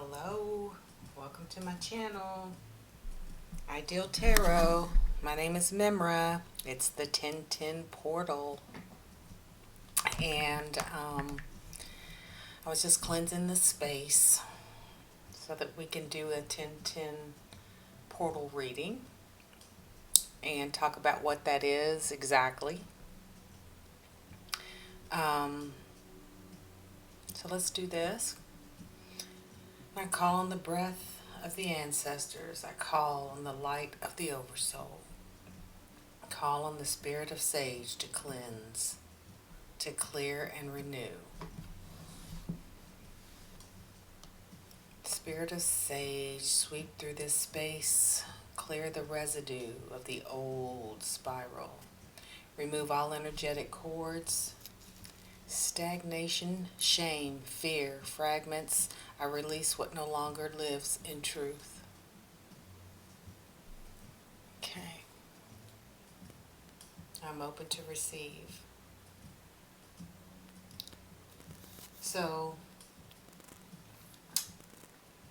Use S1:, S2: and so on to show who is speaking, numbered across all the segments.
S1: Hello, welcome to my channel, Ideal Tarot. My name is Mem'thara. It's the 1010 portal, and I was just cleansing the space so that we can do a 1010 portal reading and talk about what that is exactly. So let's do this. I call on the breath of the ancestors. I call on the light of the Oversoul. I call on the spirit of sage to cleanse, to clear and renew. Spirit of sage, sweep through this space, clear the residue of the old spiral. Remove all energetic cords, stagnation, shame, fear, fragments. I release what no longer lives in truth. Okay. I'm open to receive. So,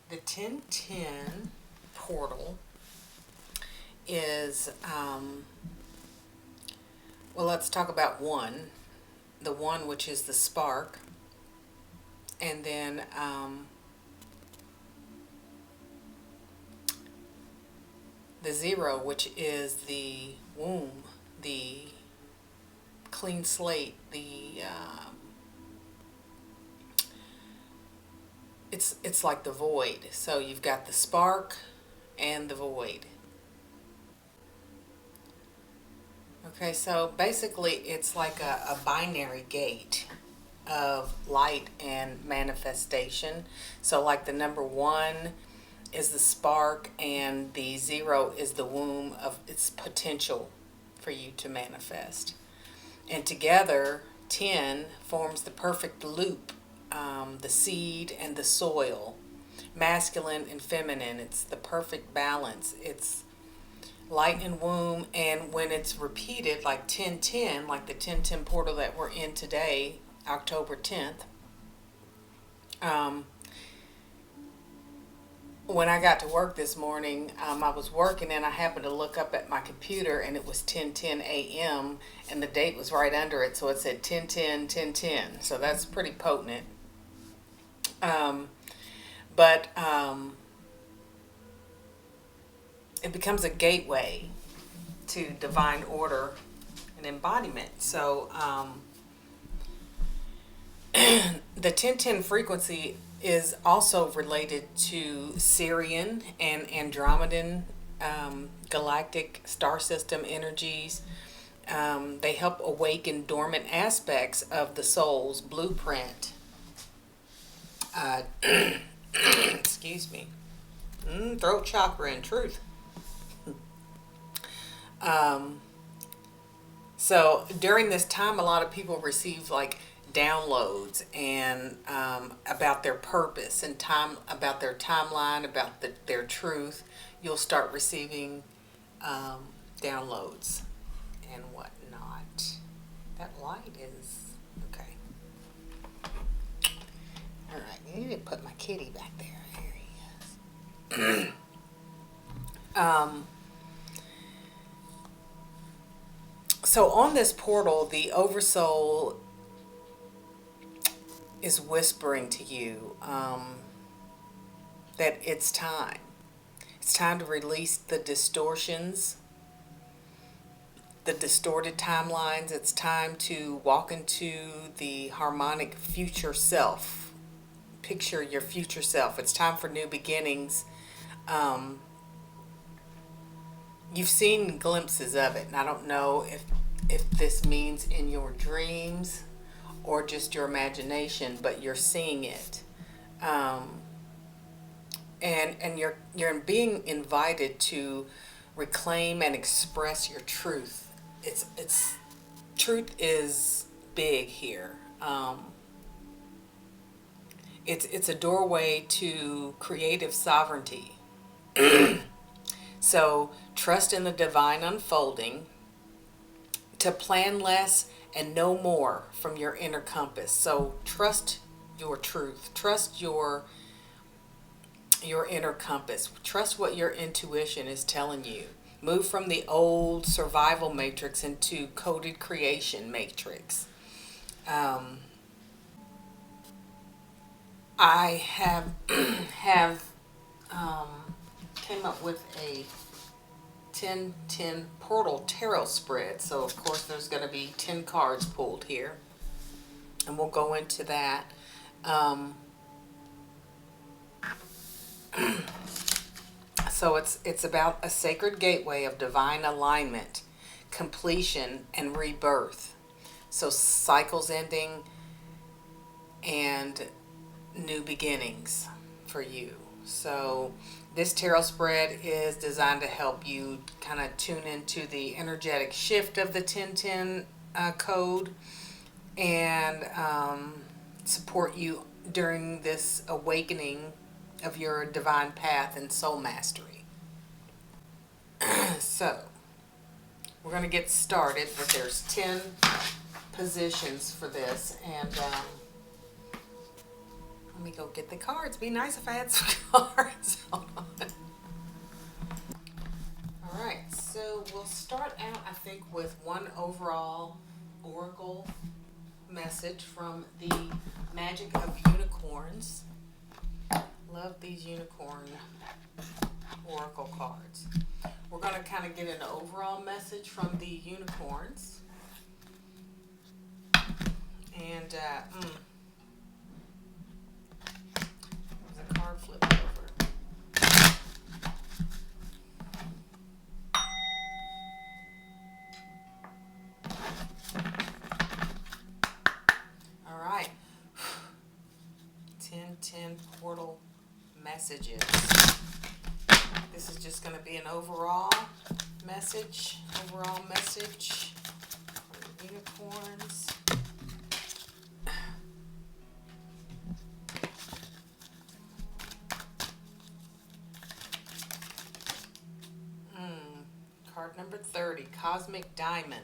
S1: the 1010 portal is, well, let's talk about one. The one, which is the spark, and then the 0, which is the womb, the clean slate, the it's like the void. So you've got the spark and the void. Okay, so basically it's like a binary gate of light and manifestation. So like the number 1 is the spark and the 0 is the womb of its potential for you to manifest. And together, 10 forms the perfect loop, the seed and the soil, masculine and feminine. It's the perfect balance. It's light and womb, and when it's repeated, like 1010, like the 1010 portal that we're in today, October 10th, when I got to work this morning, I was working and I happened to look up at my computer and it was 10:10 a.m. and the date was right under it, so it said 10:10, 10:10. So that's pretty potent. But it becomes a gateway to divine order and embodiment. So the 1010 frequency is also related to Syrian and Andromedan galactic star system energies. They help awaken dormant aspects of the soul's blueprint. Excuse me. Throat chakra in truth. So during this time, a lot of people receive like downloads and about their purpose and about their timeline, about their truth. You'll start receiving downloads and whatnot. That light is okay. All right, I need to put my kitty back there. There he is. So on this portal, the Oversoul is whispering to you that it's time. It's time to release the distortions, the distorted timelines. It's time to walk into the harmonic future self. Picture your future self. It's time for new beginnings. You've seen glimpses of it, and I don't know if this means in your dreams or just your imagination, but you're seeing it, and you're being invited to reclaim and express your truth. It's truth is big here. It's a doorway to creative sovereignty. So trust in the divine unfolding, to plan less and know more from your inner compass. So trust your truth. Trust your your inner compass. Trust what your intuition is telling you. Move from the old survival matrix into coded creation matrix. Um, I have came up with a 10-10 portal tarot spread. So of course there's going to be 10 cards pulled here, and we'll go into that. Um, so it's about a sacred gateway of divine alignment, completion, and rebirth. So cycles ending and new beginnings for you. So this tarot spread is designed to help you kind of tune into the energetic shift of the 1010 code, and support you during this awakening of your divine path and soul mastery. So we're going to get started, but there's 10 positions for this, and let me go get the cards. Be nice if I had some cards. Hold on. All right, so we'll start out, I think, with one overall oracle message from the Magic of Unicorns. Love these unicorn oracle cards. We're going to kind of get an overall message from the unicorns. And there's a card flipped over. All right. 10-10 portal messages. This is just going to be an overall message. Overall message from the unicorns. Card number 30, Cosmic Diamond.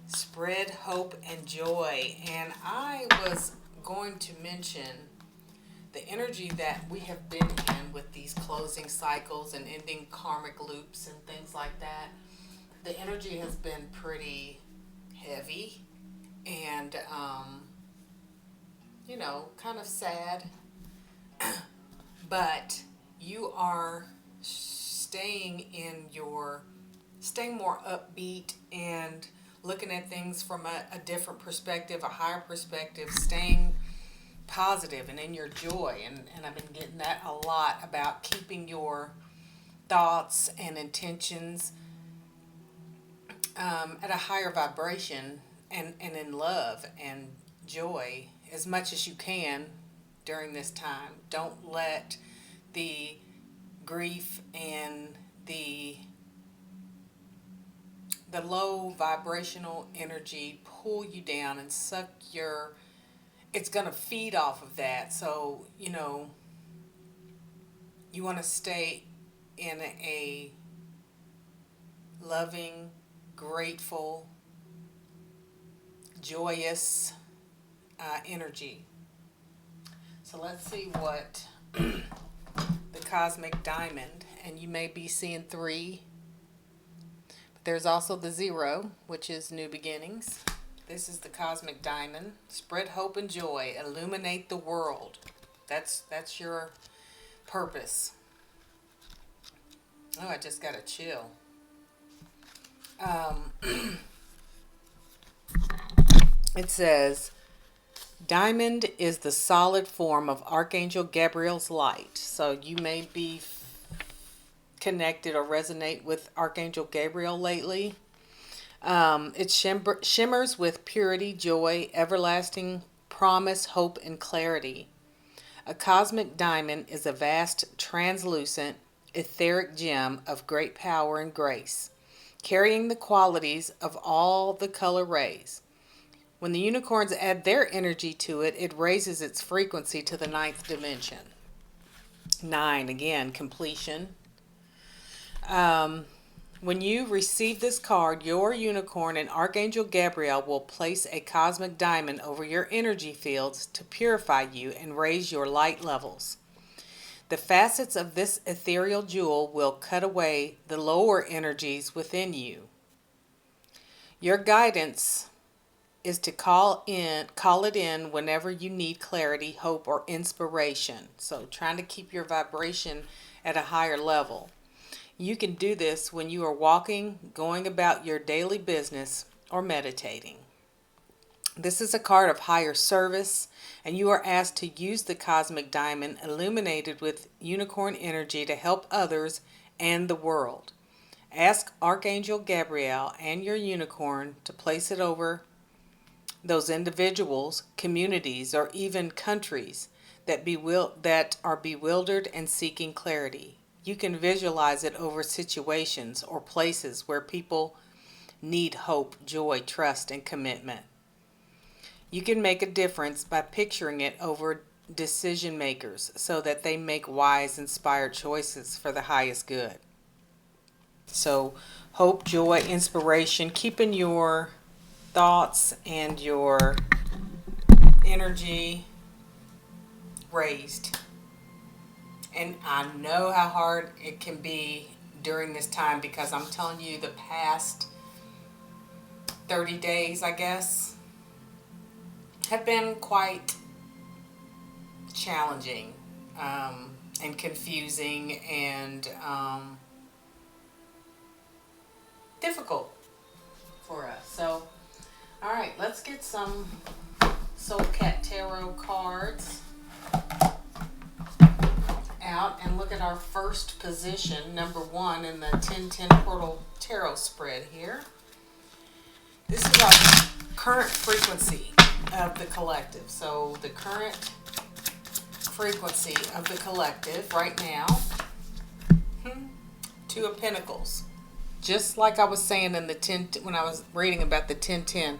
S1: Spread hope and joy. And I was going to mention the energy that we have been in with these closing cycles and ending karmic loops and things like that. The energy has been pretty heavy and, kind of sad. But you are staying more upbeat and looking at things from a different perspective, a higher perspective, staying positive and in your joy. And I've been getting that a lot about keeping your thoughts and intentions at a higher vibration and in love and joy as much as you can during this time. Don't let the grief and the low vibrational energy pull you down and suck it's going to feed off of that. So, you want to stay in a loving, grateful, joyous energy. So let's see what the Cosmic Diamond, and you may be seeing 3. There's also the 0, which is new beginnings. This is the Cosmic Diamond. Spread hope and joy. Illuminate the world. That's your purpose. Oh, I just got a chill. It says, Diamond is the solid form of Archangel Gabriel's light. So you may be connected or resonate with Archangel Gabriel lately. It shimmers with purity, joy, everlasting promise, hope, and clarity. A cosmic diamond is a vast, translucent, etheric gem of great power and grace, carrying the qualities of all the color rays. When the unicorns add their energy to it, it raises its frequency to the 9th dimension. 9, again, completion. When you receive this card, your unicorn and Archangel Gabriel will place a cosmic diamond over your energy fields to purify you and raise your light levels. The facets of this ethereal jewel will cut away the lower energies within you. Your guidance is to call it in whenever you need clarity, hope, or inspiration. So trying to keep your vibration at a higher level. You can do this when you are walking, going about your daily business, or meditating. This is a card of higher service, and you are asked to use the cosmic diamond illuminated with unicorn energy to help others and the world. Ask Archangel Gabriel and your unicorn to place it over those individuals, communities, or even countries that are bewildered and seeking clarity. You can visualize it over situations or places where people need hope, joy, trust, and commitment. You can make a difference by picturing it over decision makers so that they make wise, inspired choices for the highest good. So, hope, joy, inspiration, keeping your thoughts and your energy raised. And I know how hard it can be during this time, because I'm telling you, the past 30 days, I guess, have been quite challenging and confusing and difficult for us. So, all right, let's get some Soul Cat Tarot cards out and look at our first position, number 1 in the 1010 Portal Tarot spread here. This is our current frequency of the collective. So the current frequency of the collective right now, 2 of Pentacles. Just like I was saying in the 10, when I was reading about the 1010,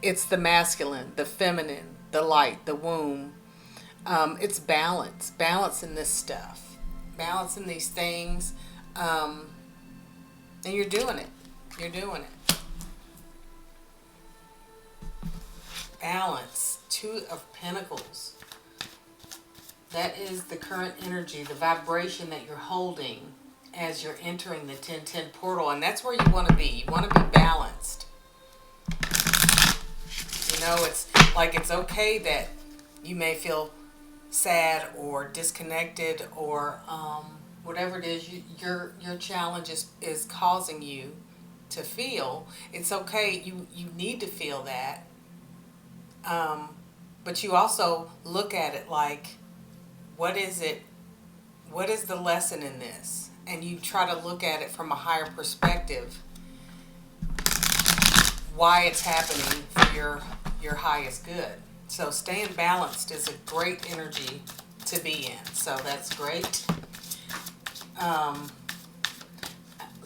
S1: it's the masculine, the feminine, the light, the womb. It's balance in this stuff, balance in these things, and you're doing it. Balance, 2 of Pentacles. That is the current energy, the vibration that you're holding as you're entering the 1010 portal, and that's where you want to be. You want to be balanced. You know, it's like, it's okay that you may feel sad or disconnected or whatever it is your challenge is causing you to feel. It's okay. You need to feel that. But you also look at it like, what is it? What is the lesson in this? And you try to look at it from a higher perspective, why it's happening for your highest good. So staying balanced is a great energy to be in. So that's great.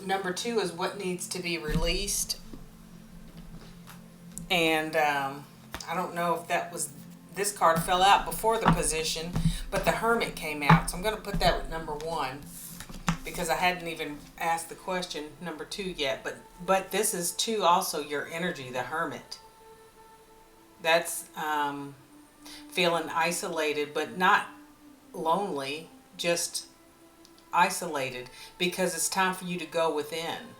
S1: Number 2 is what needs to be released. And I don't know if this card fell out before the position, but the Hermit came out. So I'm going to put that with number 1 because I hadn't even asked the question number 2 yet. But this is 2 also your energy, the Hermit. That's feeling isolated, but not lonely, just isolated, because it's time for you to go within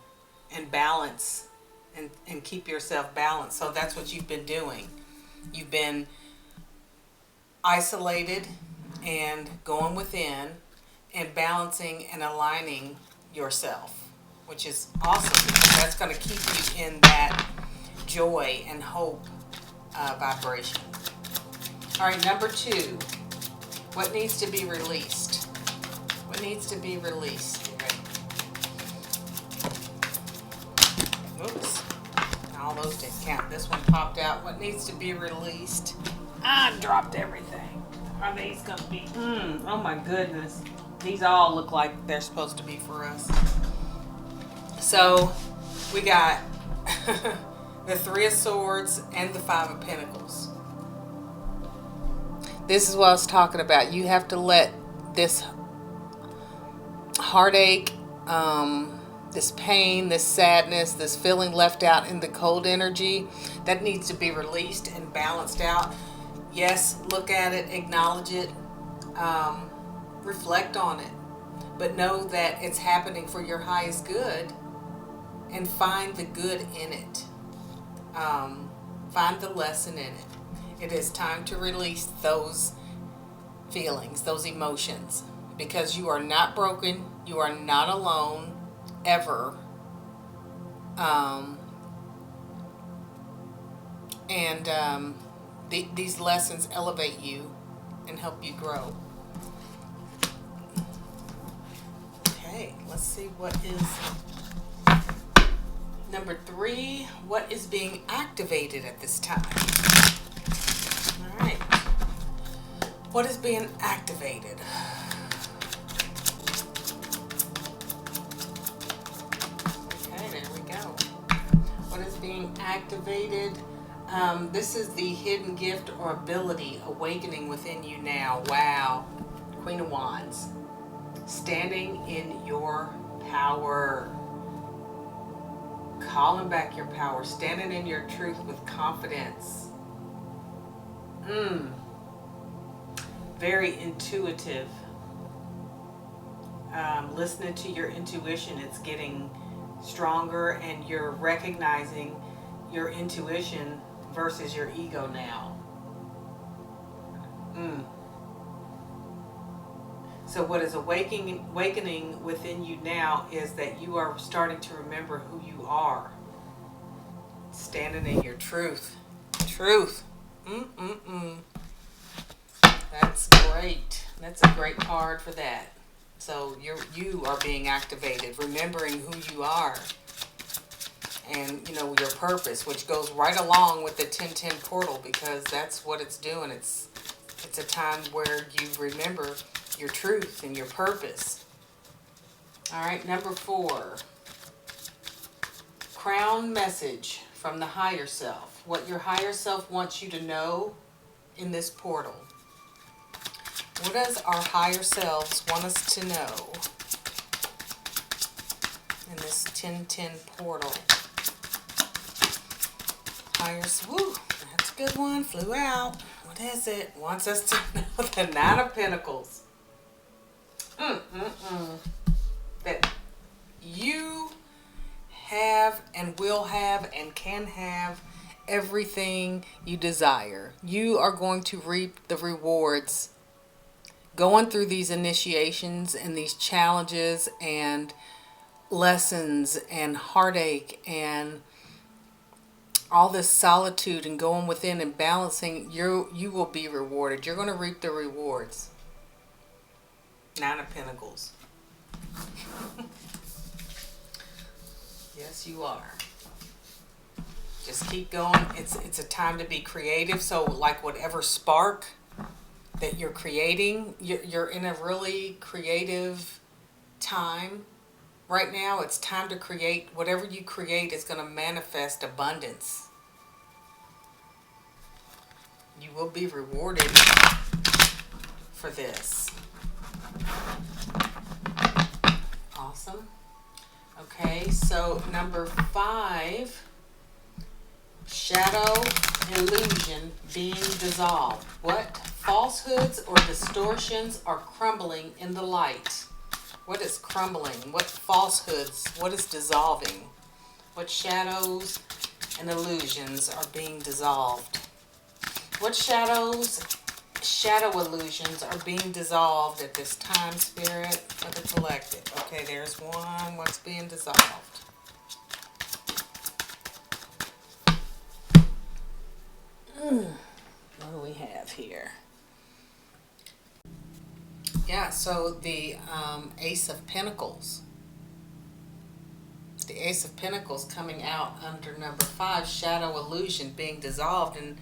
S1: and balance and keep yourself balanced. So that's what you've been doing. You've been isolated and going within and balancing and aligning yourself, which is awesome, because that's going to keep you in that joy and hope vibration. All right, number 2, what needs to be released? What needs to be released? Okay. Oops, all those didn't count. This one popped out. What needs to be released? I dropped everything. Are these going to be? Oh my goodness. These all look like they're supposed to be for us. So we got the 3 of Swords and the 5 of Pentacles. This is what I was talking about. You have to let this heartache, this pain, this sadness, this feeling left out in the cold energy, that needs to be released and balanced out. Yes, look at it, acknowledge it, reflect on it, but know that it's happening for your highest good, and find the good in it. Find the lesson in it. It is time to release those feelings, those emotions, because you are not broken, you are not alone, ever. And these lessons elevate you and help you grow. Okay, let's see what is number 3. What is being activated at this time? All right. What is being activated? Okay, there we go. What is being activated? This is the hidden gift or ability awakening within you now. Wow. Queen of Wands. Standing in your power. Calling back your power. Standing in your truth with confidence. Very intuitive. Listening to your intuition, it's getting stronger, and you're recognizing your intuition versus your ego now. So what is awakening within you now is that you are starting to remember who you are. Standing in your truth. Truth. That's great. That's a great card for that. So you are being activated, remembering who you are. And, your purpose, which goes right along with the 1010 portal, because that's what it's doing. It's a time where you remember your truth and your purpose. All right, number 4. Crown message from the higher self. What your higher self wants you to know in this portal. What does our higher selves want us to know in this 1010 portal? Woo, that's a good one. Flew out. What is it? Wants us to know the 9 of Pentacles. That you have and will have and can have everything you desire. You are going to reap the rewards going through these initiations and these challenges and lessons and heartache and all this solitude and going within and balancing. You will be rewarded. You're going to reap the rewards. 9 of Pentacles. Yes, you are. Just keep going. It's a time to be creative. So like whatever spark that you're creating, you're in a really creative time right now. It's time to create. Whatever you create is going to manifest abundance. You will be rewarded for this. Awesome. Okay, so number 5, shadow illusion being dissolved. What falsehoods or distortions are crumbling in the light? What is crumbling? What falsehoods? What is dissolving? What shadows and illusions are being dissolved? What shadow illusions are being dissolved at this time, Spirit, for the collective? Okay, there's one. What's being dissolved? What do we have here? Yeah, so the Ace of Pentacles. The Ace of Pentacles coming out under number 5, shadow illusion being dissolved. And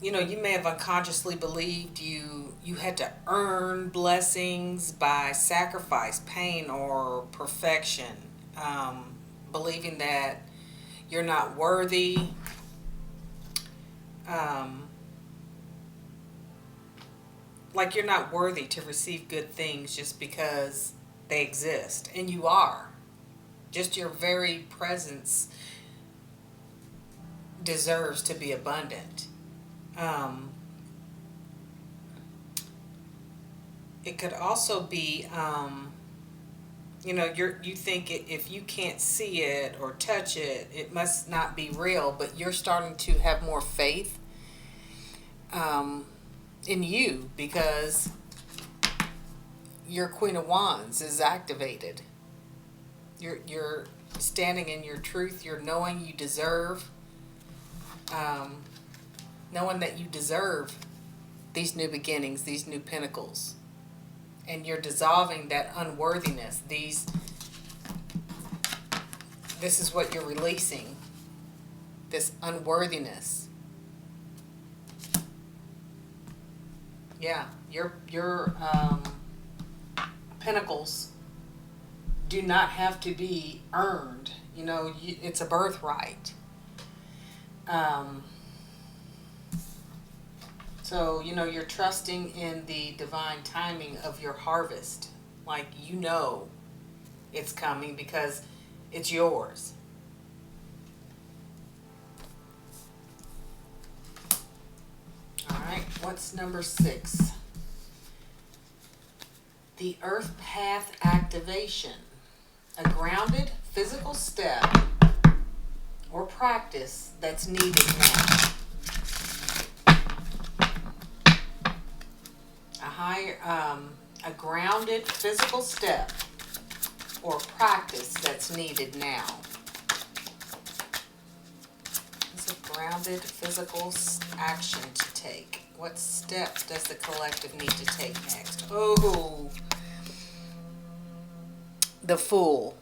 S1: you may have unconsciously believed you had to earn blessings by sacrifice, pain, or perfection. Believing that you're not worthy. Like you're not worthy to receive good things just because they exist. And you are. Just your very presence deserves to be abundant. it could also be, you think if you can't see it or touch it, it must not be real, but you're starting to have more faith in you because your Queen of Wands is activated. You're standing in your truth. You're knowing you deserve, knowing that you deserve these new beginnings, these new pinnacles. And you're dissolving that unworthiness. This is what you're releasing. This unworthiness. Yeah, your pinnacles do not have to be earned. It's a birthright. So, you're trusting in the divine timing of your harvest. Like, it's coming because it's yours. All right, what's number 6? The earth path activation. A grounded physical step or practice that's needed now. A grounded physical step or practice that's needed now. It's a grounded physical action to take. What step does the collective need to take next? Oh, the Fool.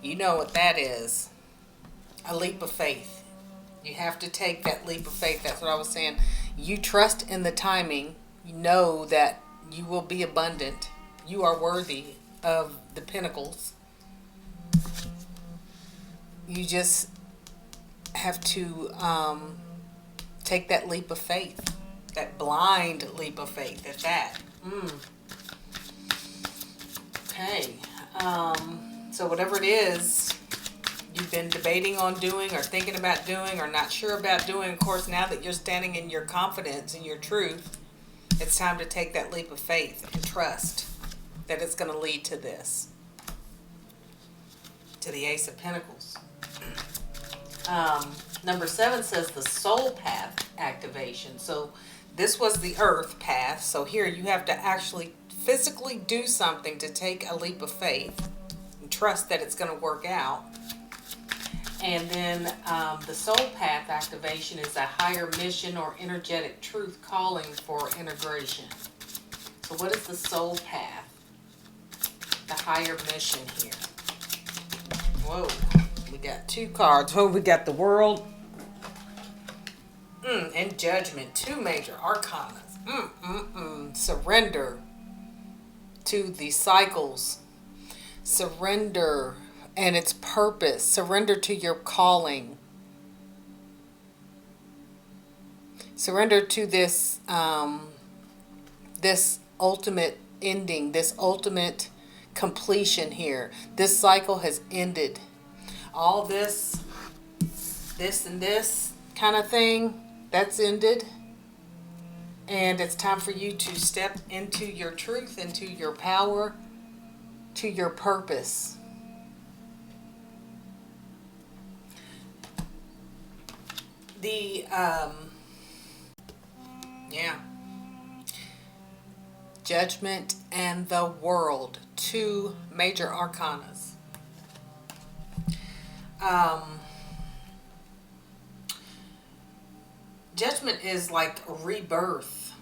S1: You know what that is. A leap of faith. You have to take that leap of faith. That's what I was saying. You trust in the timing. You know that you will be abundant. You are worthy of the pinnacles. You just have to take that leap of faith. That blind leap of faith at that. Okay. So whatever it is you've been debating on doing or thinking about doing or not sure about doing, of course, now that you're standing in your confidence and your truth, it's time to take that leap of faith and trust that it's going to lead to this. To the Ace of Pentacles. Number 7 says the soul path activation. So this was the earth path. So here you have to actually physically do something to take a leap of faith and trust that it's going to work out. And then the soul path activation is a higher mission or energetic truth calling for integration. So what is the soul path? The higher mission here. Whoa, we got 2 cards. Oh, we got the World and Judgment. 2 major arcana. Surrender to the cycles. Surrender and its purpose. Surrender to your calling. Surrender to this this ultimate ending, this ultimate completion here. This cycle has ended. All this and this kind of thing, that's ended. And it's time for you to step into your truth, into your power, to your purpose. The, Judgment and the World. 2 major arcanas. Judgment is like a rebirth.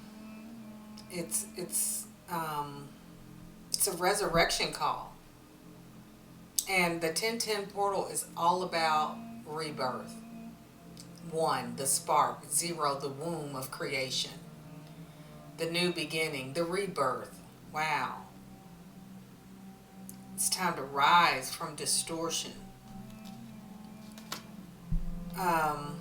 S1: It's a resurrection call. And the 1010 portal is all about rebirth. 1, the spark. 0, the womb of creation. The new beginning, the rebirth. Wow. It's time to rise from distortion. Wow.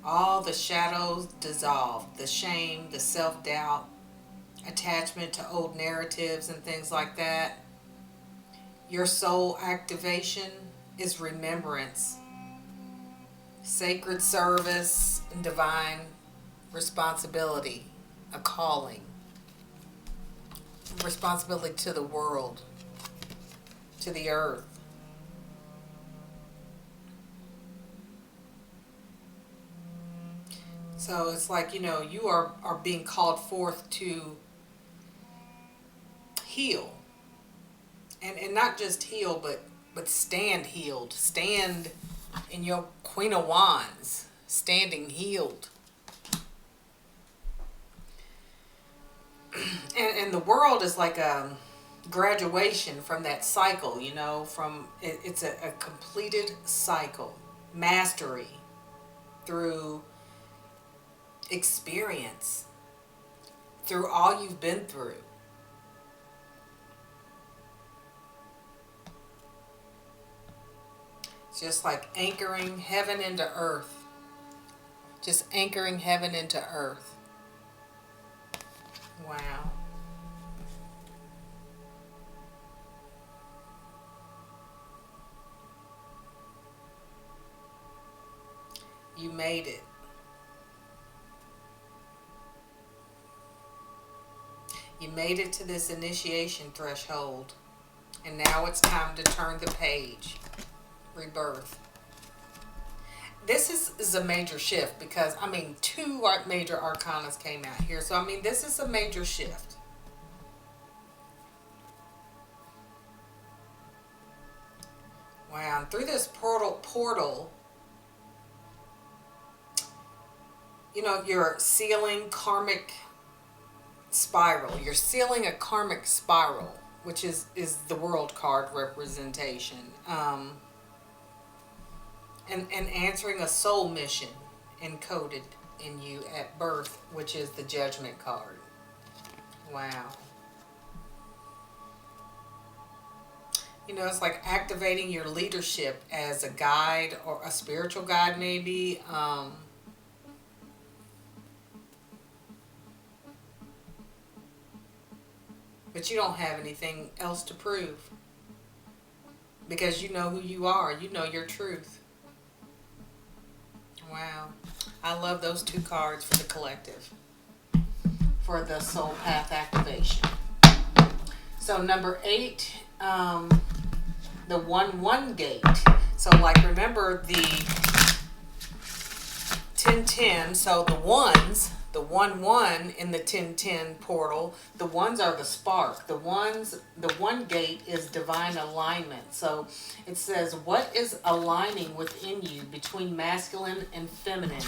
S1: All the shadows dissolve. The shame, the self-doubt, attachment to old narratives and things like that. Your soul activation is remembrance, sacred service, and divine responsibility, a calling, responsibility to the world, to the earth. So it's like, you are being called forth to heal. And not just heal, but stand healed. Stand in your Queen of Wands, standing healed. And the world is like a graduation from that cycle, it's a completed cycle. Mastery through experience, through all you've been through. It's just like anchoring heaven into earth. Just anchoring heaven into earth. Wow. You made it. You made it to this initiation threshold. And now it's time to turn the page. Rebirth. This is a major shift because, two major arcanas came out here. So, this is a major shift. Wow. And through this portal, you're sealing karmic spiral. You're sealing a karmic spiral, which is the world card representation. And answering a soul mission encoded in you at birth, which is the Judgment card. Wow. It's like activating your leadership as a guide or a spiritual guide maybe. But you don't have anything else to prove. Because you know who you are. You know your truth. Wow. I love those two cards for the collective. For the soul path activation. So number 8, the 1-1 gate. So remember the 10-10. So the ones, the 1-1 in the 10-10 portal, the ones are the spark. The 1 gate is divine alignment. So it says, what is aligning within you between masculine and feminine,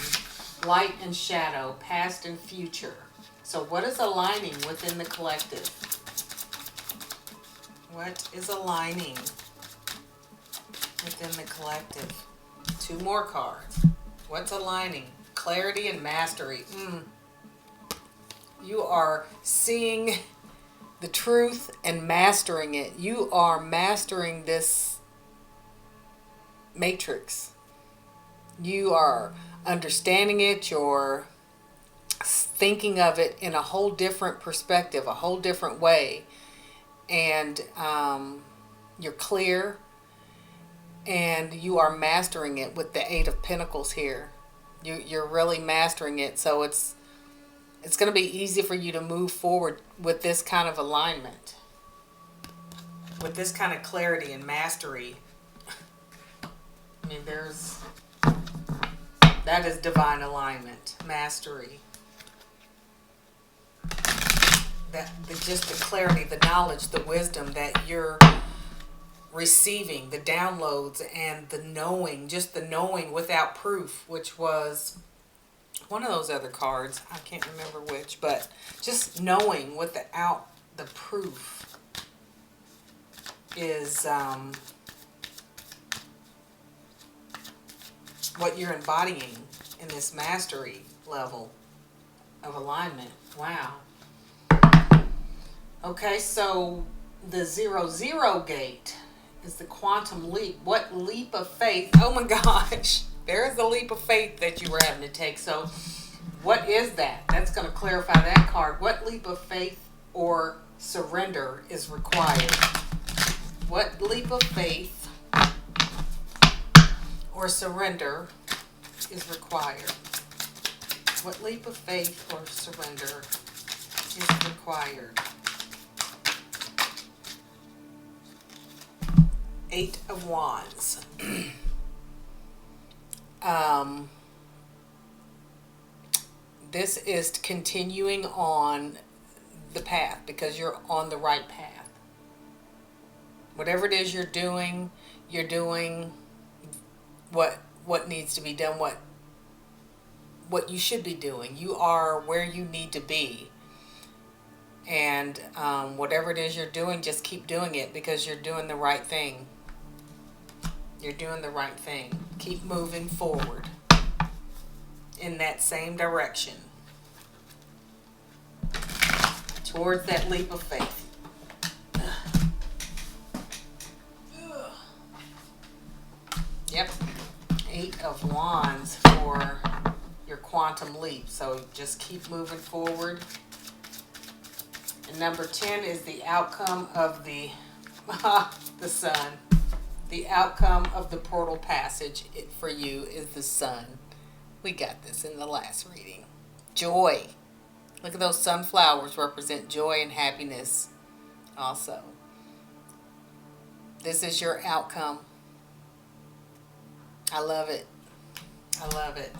S1: light and shadow, past and future? So what is aligning within the collective? What is aligning within the collective? 2 more cards. What's aligning? Clarity and mastery. You are seeing the truth and mastering it. You are mastering this matrix. You are understanding it. You're thinking of it in a whole different perspective, a whole different way. And you're clear. And you are mastering it with the 8 of Pentacles here. You're really mastering it. So it's going to be easy for you to move forward with this kind of alignment. With this kind of clarity and mastery. That is divine alignment, mastery. Just the clarity, the knowledge, the wisdom that you're receiving, the downloads and the knowing, just the knowing without proof, which was one of those other cards. I can't remember which, but just knowing without the proof is what you're embodying in this mastery level of alignment. Wow. Okay, so the 0-0 gate is the quantum leap. What leap of faith? Oh my gosh. There's the leap of faith that you were having to take. So what is that? That's going to clarify that card. What leap of faith or surrender is required? What leap of faith or surrender is required? What leap of faith or surrender is required? 8 of Wands. This is continuing on the path because you're on the right path. Whatever it is you're doing what needs to be done, what you should be doing. You are where you need to be. And whatever it is you're doing, just keep doing it because you're doing the right thing. You're doing the right thing. Keep moving forward in that same direction towards that leap of faith. Yep. 8 of Wands for your quantum leap. So just keep moving forward. And number 10 is the outcome of the sun. The outcome of the portal passage for you is the sun. We got this in the last reading. Joy. Look at those sunflowers represent joy and happiness also. This is your outcome. I love it. I love it.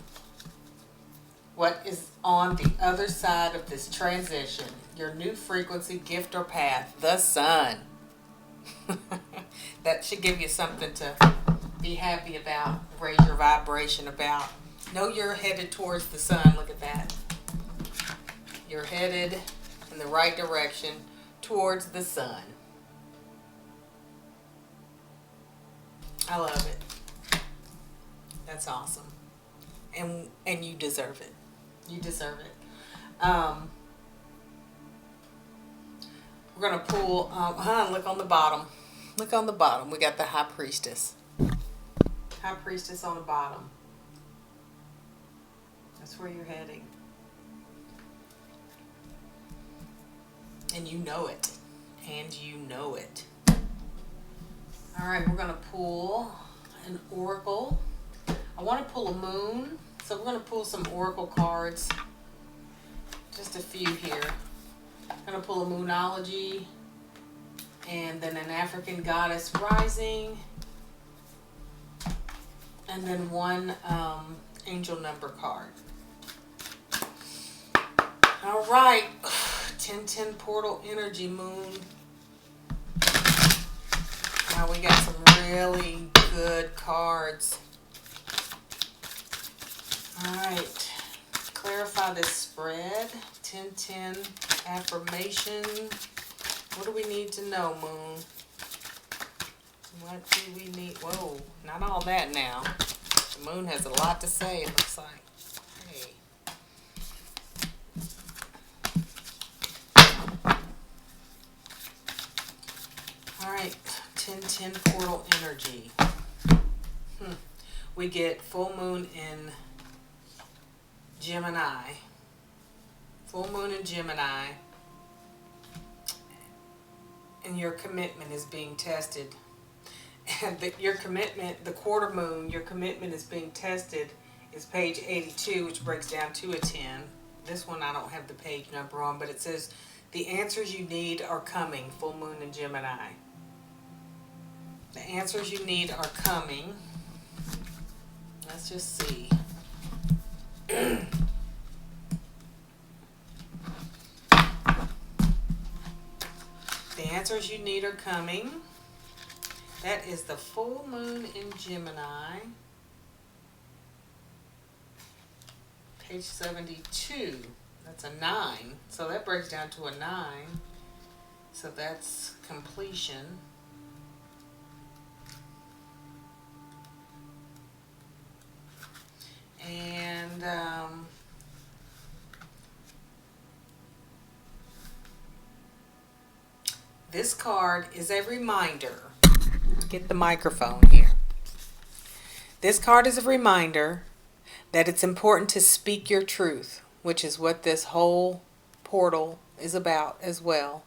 S1: What is on the other side of this transition? Your new frequency, gift, or path. The sun. That should give you something to be happy about. Raise your vibration about. Know you're headed towards the sun. Look at that. You're headed in the right direction towards the sun. I love it. That's awesome. And you deserve it. You deserve it. We're going to pull, look on the bottom. Look on the bottom. We got the High Priestess. High Priestess on the bottom. That's where you're heading. And you know it. And you know it. All right, we're going to pull an oracle. I want to pull a moon. So we're going to pull some oracle cards. Just a few here. I'm going to pull a moonology. And then an African goddess rising. And then one angel number card. All right. 10-10 portal energy moon. Now we got some really good cards. All right. Clarify this spread. 10-10 affirmation. What do we need to know, Moon? What do we need? Whoa, not all that now. The Moon has a lot to say, it looks like. Hey. All right, 10-10 portal energy. We get full moon in Gemini. Full moon in Gemini. And your commitment is being tested. And your commitment, the quarter moon, your commitment is being tested is page 82, which breaks down to a 10. This one I don't have the page number on, but it says the answers you need are coming. Full moon in Gemini. The answers you need are coming. Let's just see. The answers you need are coming. That is the full moon in Gemini. Page 72. That's a 9. So that breaks down to a 9. So that's completion. And this card is a reminder. Get the microphone here. This card is a reminder that it's important to speak your truth, which is what this whole portal is about as well.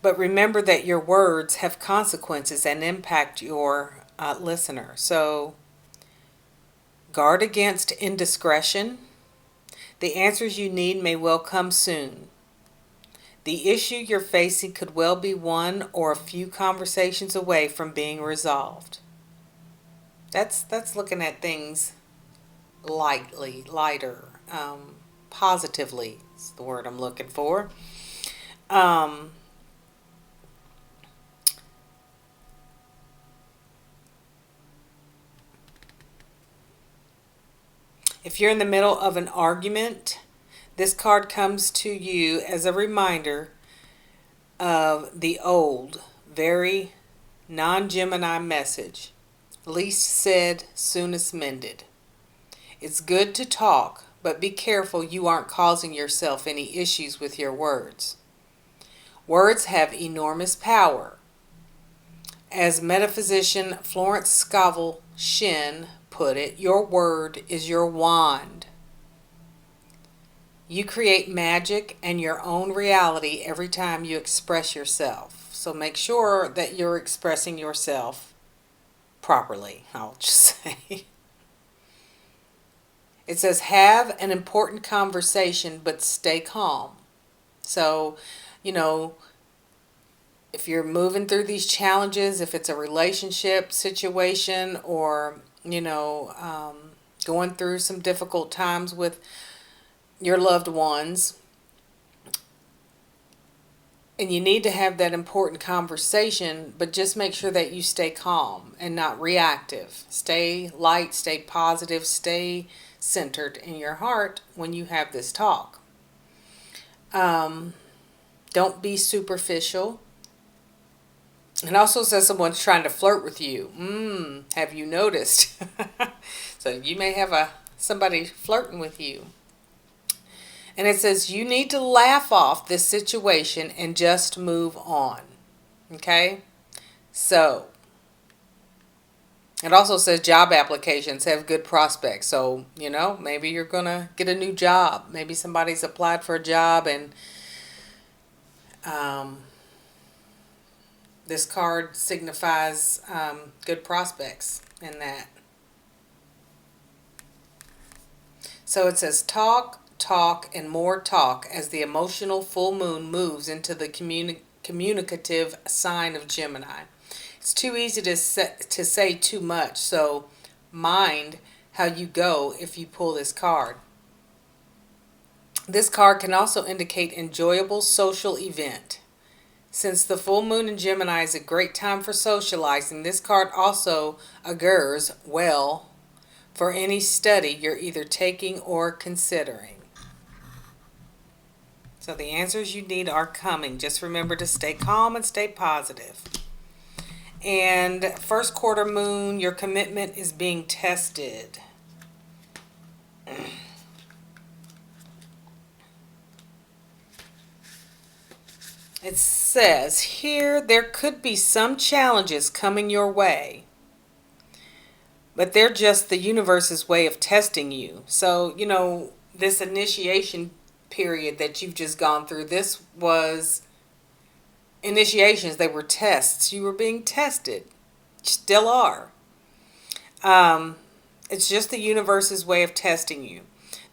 S1: But remember that your words have consequences and impact your listener. So guard against indiscretion. The answers you need may well come soon. The issue you're facing could well be one or a few conversations away from being resolved. That's looking at things lighter, positively is the word I'm looking for. If you're in the middle of an argument, this card comes to you as a reminder of the old, very non-Gemini message. Least said, soonest mended. It's good to talk, but be careful you aren't causing yourself any issues with your words. Words have enormous power. As metaphysician Florence Scovel Shinn put it, your word is your wand. You create magic and your own reality every time you express yourself. So make sure that you're expressing yourself properly, I'll just say. It says, have an important conversation, but stay calm. So, if you're moving through these challenges, if it's a relationship situation or, going through some difficult times with your loved ones, and you need to have that important conversation, but just make sure that you stay calm and not reactive. Stay light, stay positive, stay centered in your heart when you have this talk. Don't be superficial. It also says someone's trying to flirt with you. Have you noticed? So you may have somebody flirting with you. And it says you need to laugh off this situation and just move on. Okay? So, it also says job applications have good prospects. So, maybe you're going to get a new job. Maybe somebody's applied for a job and this card signifies good prospects in that. So it says talk, and more talk as the emotional full moon moves into the communicative sign of Gemini. It's too easy to say too much, so mind how you go if you pull this card. This card can also indicate enjoyable social event. Since the full moon in Gemini is a great time for socializing, this card also augurs well for any study you're either taking or considering. So the answers you need are coming. Just remember to stay calm and stay positive. And first quarter moon, your commitment is being tested. It says here there could be some challenges coming your way, but they're just the universe's way of testing you. So, this initiation period that you've just gone through, this was initiations. They were tests. You were being tested. You still are. It's just the universe's way of testing you.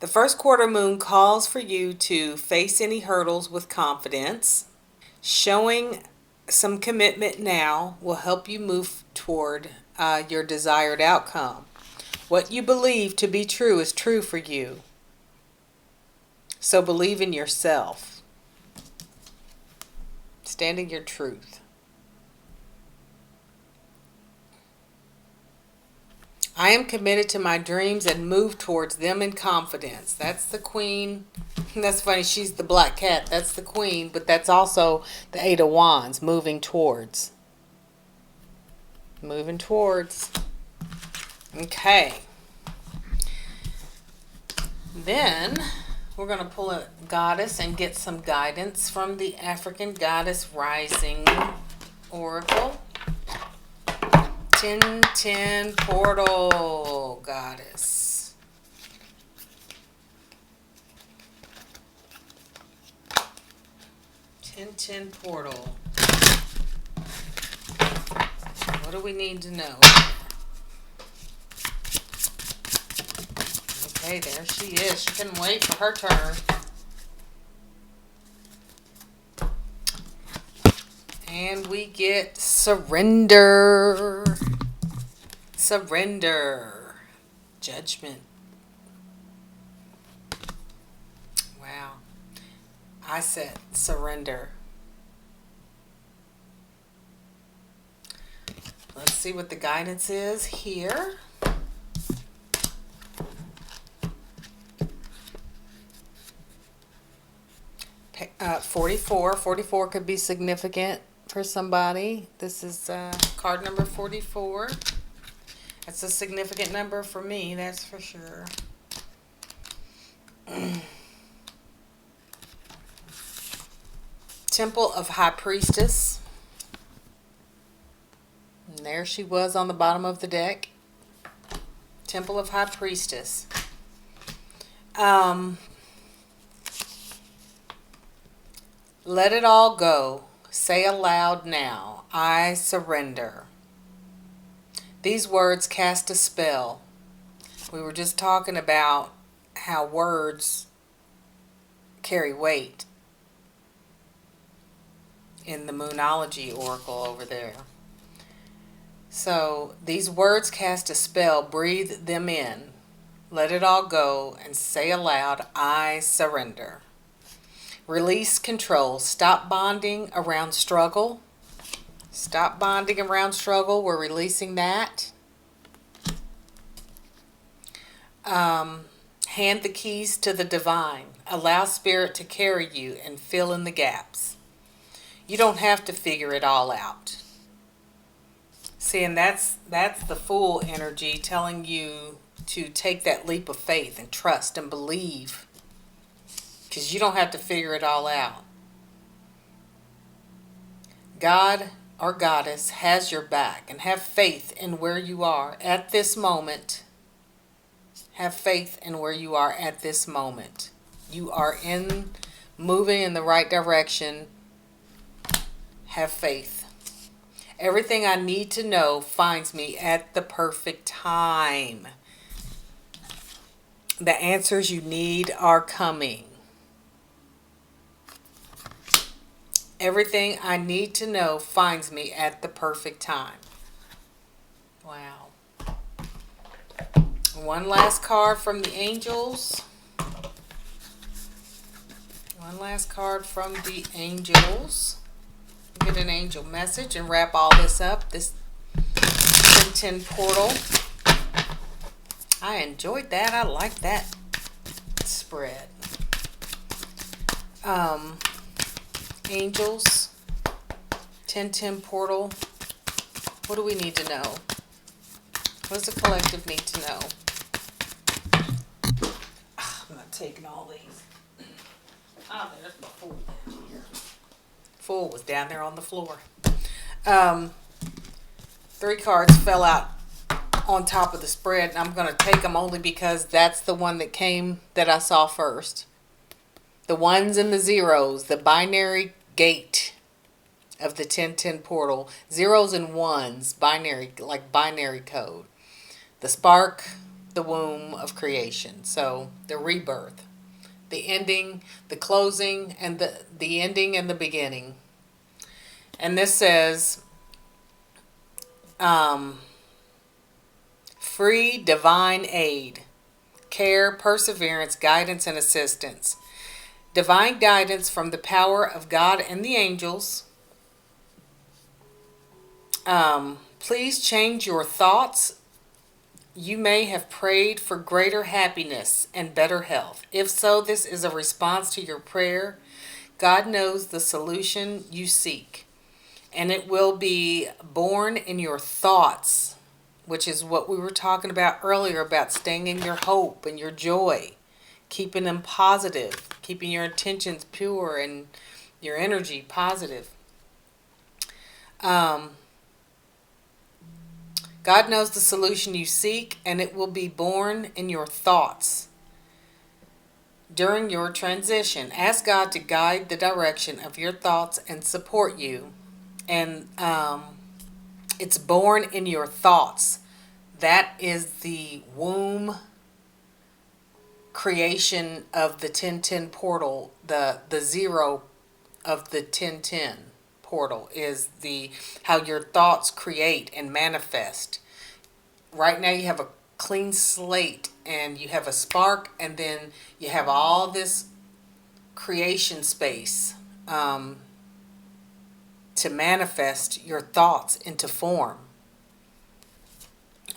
S1: The first quarter moon calls for you to face any hurdles with confidence. Showing some commitment now will help you move toward your desired outcome. What you believe to be true is true for you. So believe in yourself. Stand in your truth. I am committed to my dreams and move towards them in confidence. That's the queen. That's funny. She's the black cat. That's the queen, but that's also the Eight of Wands, moving towards. Moving towards. Okay. Then we're going to pull a goddess and get some guidance from the African Goddess Rising Oracle. 1010 Portal Goddess. Ten Portal. What do we need to know? Hey, there she is. She couldn't wait for her turn. And we get surrender. Surrender. Judgment. Wow. I said surrender. Let's see what the guidance is here. 44. 44 could be significant for somebody. This is card number 44. That's a significant number for me, that's for sure. Temple of High Priestess. And there she was on the bottom of the deck. Temple of High Priestess. Let it all go. Say aloud now, I surrender. These words cast a spell. We were just talking about how words carry weight in the Moonology Oracle over there. So these words cast a spell. Breathe them in. Let it all go and say aloud, I surrender. Release control. Stop bonding around struggle. Stop bonding around struggle. We're releasing that. Hand the keys to the divine. Allow spirit to carry you and fill in the gaps. You don't have to figure it all out. See, and that's the Fool energy telling you to take that leap of faith and trust and believe. Because you don't have to figure it all out. God or Goddess has your back, and have faith in where you are at this moment. Have faith in where you are at this moment. You are moving in the right direction. Have faith. Everything I need to know finds me at the perfect time. The answers you need are coming. Everything I need to know finds me at the perfect time. Wow. One last card from the angels. One last card from the angels. Get an angel message and wrap all this up. This 10 portal. I enjoyed that. I like that spread. Angels, 10-10 portal. What do we need to know? What does the collective need to know? I'm not taking all these. Oh, there's my Fool down here. Fool was down there on the floor. 3 cards fell out on top of the spread, and I'm going to take them only because that's the one that I saw first. The ones and the zeros, the binary gate of the 10-10 portal. Zeros and ones, binary, like binary code. The spark, the womb of creation. So the rebirth, the ending, the closing, and the ending and the beginning. And this says, free divine aid, care, perseverance, guidance, and assistance. Divine guidance from the power of God and the angels. Please change your thoughts. You may have prayed for greater happiness and better health. If so, this is a response to your prayer. God knows the solution you seek, and it will be born in your thoughts, which is what we were talking about earlier about staying in your hope and your joy. Keeping them positive, keeping your intentions pure and your energy positive. God knows the solution you seek, and it will be born in your thoughts. During your transition, ask God to guide the direction of your thoughts and support you. And it's born in your thoughts. That is the womb creation of the 1010 portal, the zero of the 1010 portal is the how your thoughts create and manifest. Right now you have a clean slate and you have a spark, and then you have all this creation space to manifest your thoughts into form.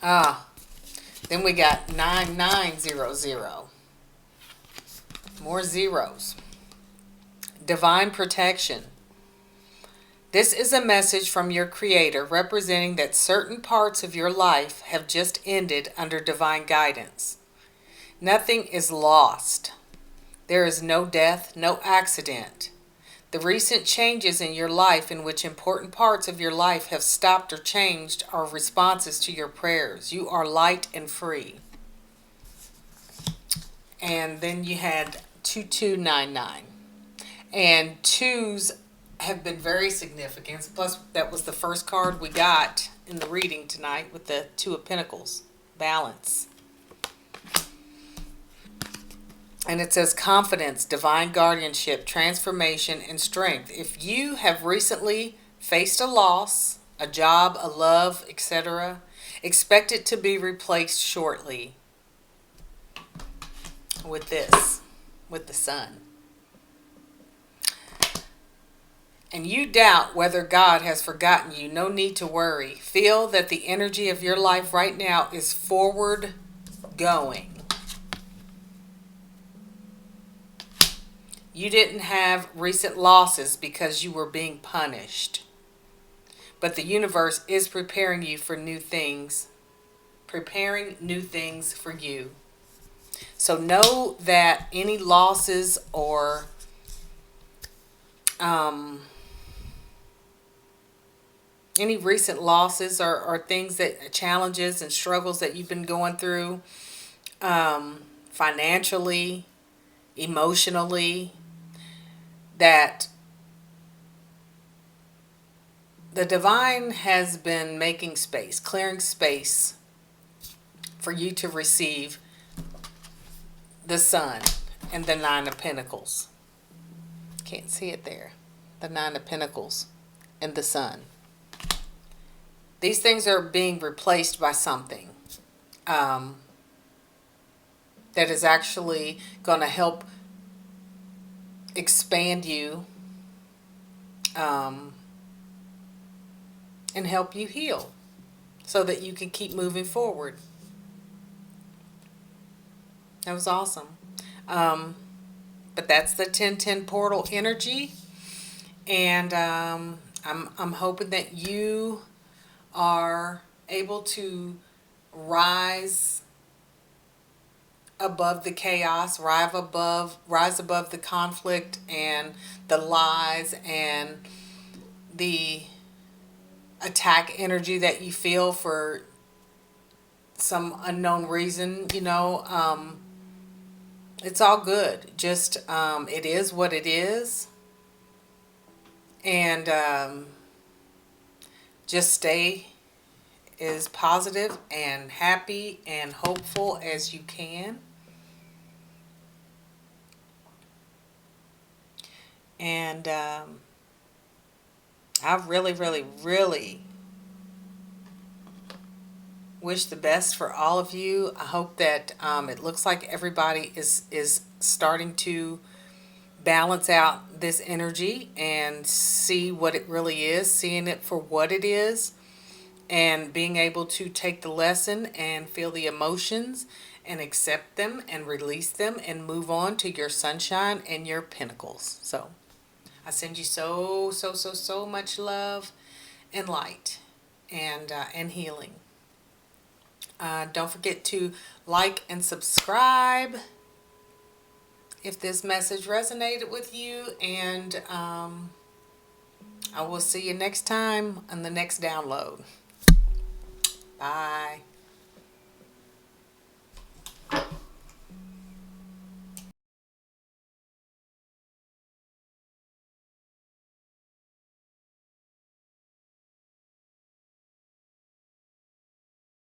S1: Then we got 9900. More zeros. Divine protection. This is a message from your Creator representing that certain parts of your life have just ended under divine guidance. Nothing is lost. There is no death, no accident. The recent changes in your life in which important parts of your life have stopped or changed are responses to your prayers. You are light and free. And then you had 2299. And twos have been very significant. Plus, that was the first card we got in the reading tonight with the Two of Pentacles. Balance. And it says confidence, divine guardianship, transformation, and strength. If you have recently faced a loss, a job, a love, etc., expect it to be replaced shortly with this, with the sun. And you doubt whether God has forgotten you, no need to worry. Feel that the energy of your life right now is forward going. You didn't have recent losses because you were being punished. But the universe is preparing you for new things. Preparing new things for you. So know that any losses or any recent losses or things that challenges and struggles that you've been going through financially, emotionally, that the divine has been making space, clearing space for you to receive the sun and the Nine of Pentacles. Can't see it there. The Nine of Pentacles and the sun. These things are being replaced by something that is actually going to help expand you and help you heal so that you can keep moving forward. That was awesome. But that's the 1010 portal energy, and I'm hoping that you are able to rise above the chaos, rise above the conflict and the lies and the attack energy that you feel for some unknown reason. You know, it's all good. Just it is what it is, and just stay as positive and happy and hopeful as you can. And I really, really, really wish the best for all of you. I hope that it looks like everybody is starting to balance out this energy and see what it really is, seeing it for what it is, and being able to take the lesson and feel the emotions and accept them and release them and move on to your sunshine and your pentacles. So I send you so much love and light and healing. Don't forget to like and subscribe if this message resonated with you, and I will see you next time on the next download. Bye.